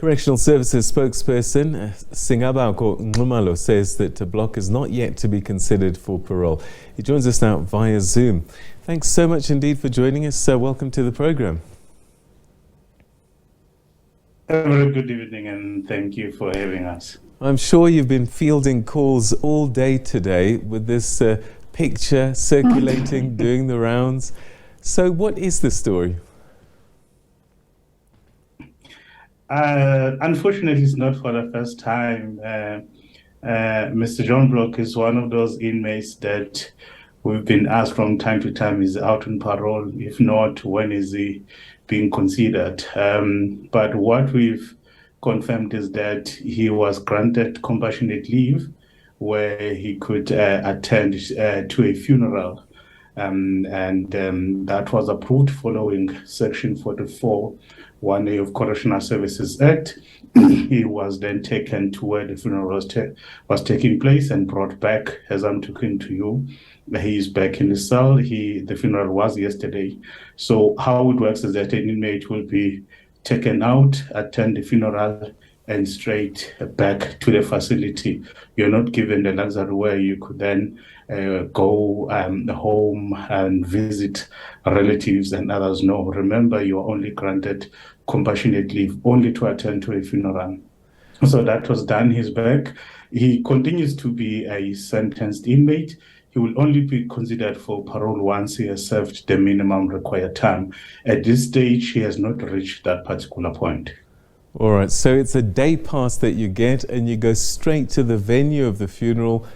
Correctional Services spokesperson Singabakho Nxumalo says that Block is not yet to be considered for parole. He joins us now via Zoom. Thanks so much indeed for joining us. Welcome to the program. A very good evening and thank you for having us. I'm sure you've been fielding calls all day today with this picture circulating, doing the rounds. So what is the story? Unfortunately, it's not for the first time. Mr. John Block is one of those inmates that we've been asked from time to time, is out on parole? If not, when is he being considered? But what we've confirmed is that he was granted compassionate leave where he could attend to a funeral. That was approved following Section 44, 1A of Correctional Services Act. He was then taken to where the funeral was taking place and brought back. As I'm talking to you, he is back in the cell. The funeral was yesterday. So how it works is that an inmate will be taken out, attend the funeral, and straight back to the facility. You're not given the luxury where you could then go home and visit relatives and others. No, remember, you are only granted compassionate leave only to attend to a funeral. So that was done. He's back. He continues to be a sentenced inmate. He will only be considered for parole once he has served the minimum required time. At this stage, he has not reached that particular point. All right, so it's a day pass that you get and you go straight to the venue of the funeral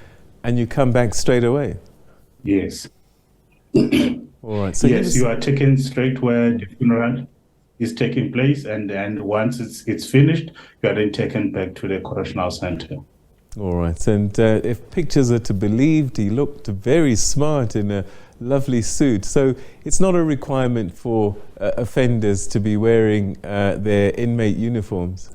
and you come back straight away? Yes. All right. So yes, you are taken straight where the funeral is taking place, and once it's finished, you are then taken back to the correctional center. All right. And if pictures are to be believed, he looked very smart in a lovely suit. So it's not a requirement for offenders to be wearing their inmate uniforms?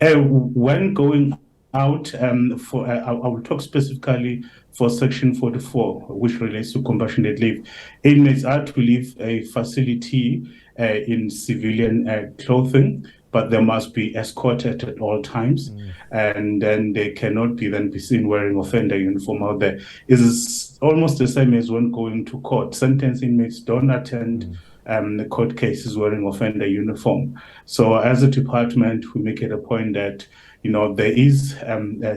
When going out, I will talk specifically for Section 44, which relates to compassionate leave. Inmates are to leave a facility in civilian clothing, but they must be escorted at all times, and then they cannot be seen wearing offender uniform out there. It is almost the same as when going to court. Sentenced inmates don't attend the court cases wearing offender uniform. So as a department, we make it a point that there is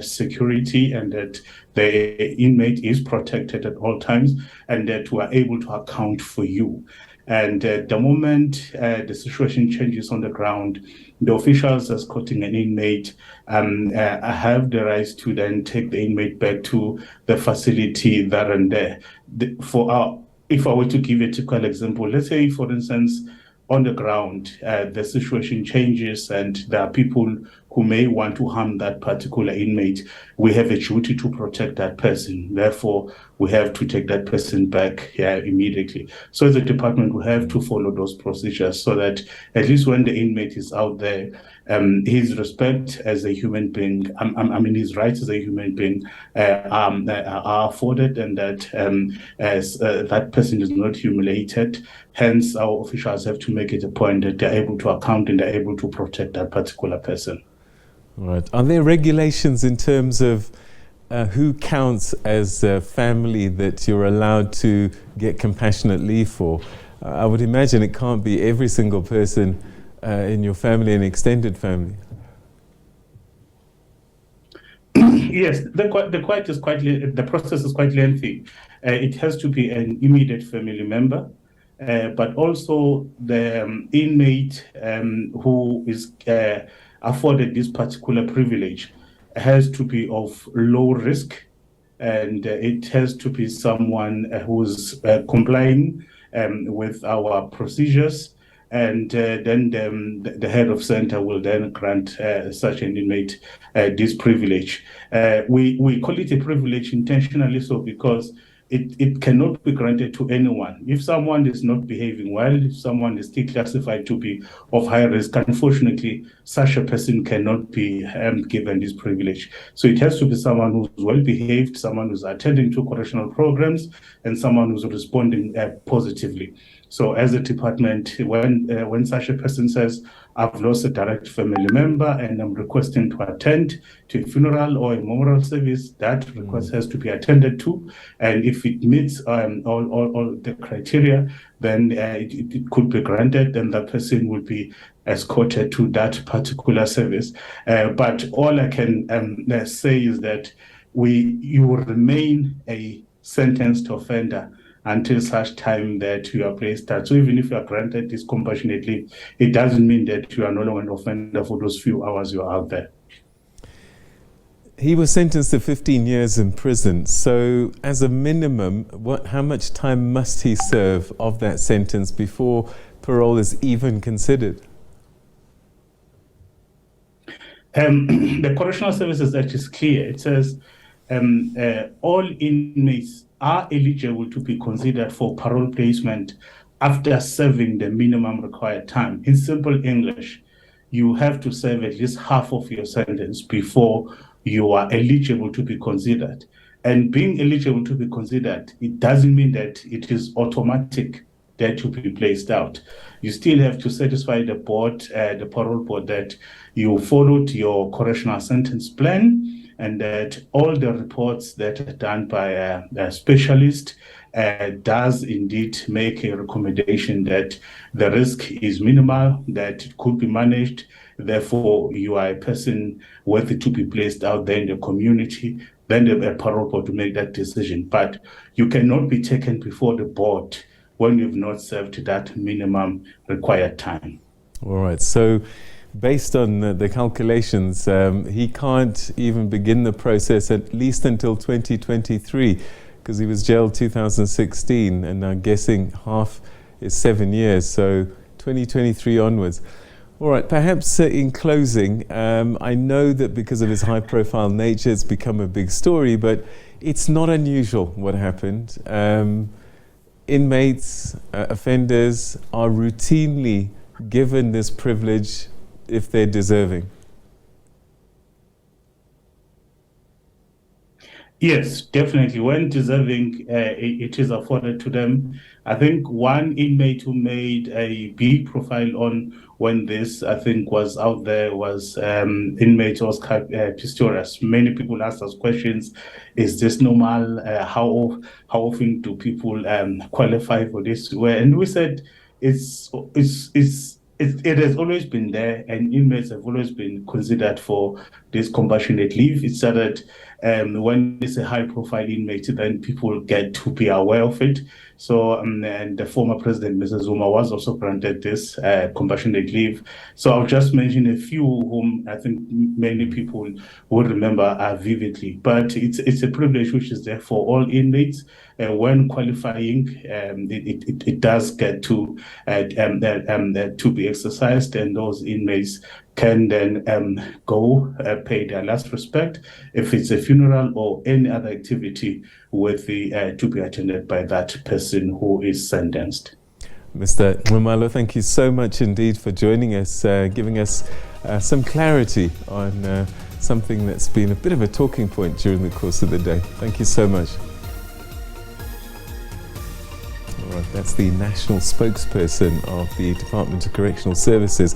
security and that the inmate is protected at all times and that we are able to account for you. And the moment the situation changes on the ground, the officials escorting an inmate have the right to then take the inmate back to the facility there and there. If I were to give a typical example, let's say, for instance, on the ground, the situation changes and there are people who may want to harm that particular inmate. We have a duty to protect that person. Therefore, we have to take that person back immediately. So as a department, we have to follow those procedures so that at least when the inmate is out there, his respect as a human being, his rights as a human being are afforded, and that that person is not humiliated. Hence, our officials have to make it a point that they're able to account and they're able to protect that particular person. Right. Are there regulations in terms of who counts as a family that you're allowed to get compassionate leave for? I would imagine it can't be every single person in your family and extended family. Yes, the process is quite lengthy. It has to be an immediate family member, but also the inmate who is afforded this particular privilege has to be of low risk, and it has to be someone who's complying with our procedures, and then the head of center will then grant such an inmate this privilege. We call it a privilege intentionally so because it cannot be granted to anyone. If someone is not behaving well, if someone is still classified to be of high risk, unfortunately, such a person cannot be given this privilege. So it has to be someone who's well behaved, someone who's attending to correctional programs, and someone who's responding positively. So as a department, when such a person says, I've lost a direct family member and I'm requesting to attend to a funeral or a memorial service, that request has to be attended to. And if it meets all the criteria, then it could be granted, and that person will be escorted to that particular service. But all I can say is that you will remain a sentenced offender until such time that you are placed out. So even if you are granted this compassionate leave, it doesn't mean that you are no longer an offender for those few hours you are out there. He was sentenced to 15 years in prison. So as a minimum, how much time must he serve of that sentence before parole is even considered? The Correctional Services Act is clear. It says all inmates are eligible to be considered for parole placement after serving the minimum required time. In simple English, you have to serve at least half of your sentence before you are eligible to be considered. And being eligible to be considered, it doesn't mean that it is automatic that you be placed out. You still have to satisfy the board, the parole board, that you followed your correctional sentence plan, and that all the reports that are done by a specialist does indeed make a recommendation that the risk is minimal, that it could be managed. Therefore, you are a person worthy to be placed out there in the community. Then the parole board to make that decision. But you cannot be taken before the board when you've not served that minimum required time. All right. So based on the calculations, he can't even begin the process at least until 2023, because he was jailed 2016, and I'm guessing half is 7 years, so 2023 onwards. All right, perhaps in closing, I know that because of his high-profile nature, it's become a big story, but it's not unusual what happened. Inmates, offenders are routinely given this privilege if they're deserving. Yes, definitely. When deserving, it is afforded to them. I think one inmate who made a big profile on when this, I think, was out there was inmate Oscar Pistorius. Many people asked us questions: is this normal? How often do people qualify for this? And we said it has always been there, and inmates have always been considered for this compassionate leave. It started when it's a high-profile inmate, then people get to be aware of it. So, and the former president, Mrs. Zuma, was also granted this compassionate leave. So I'll just mention a few whom I think many people would remember vividly. But it's a privilege which is there for all inmates. When qualifying, it does get to be exercised, and those inmates can then go pay their last respect if it's a funeral or any other activity with to be attended by that person who is sentenced. Mr. Nxumalo, thank you so much indeed for joining us, giving us some clarity on something that's been a bit of a talking point during the course of the day. Thank you so much. All right, that's the national spokesperson of the Department of Correctional Services.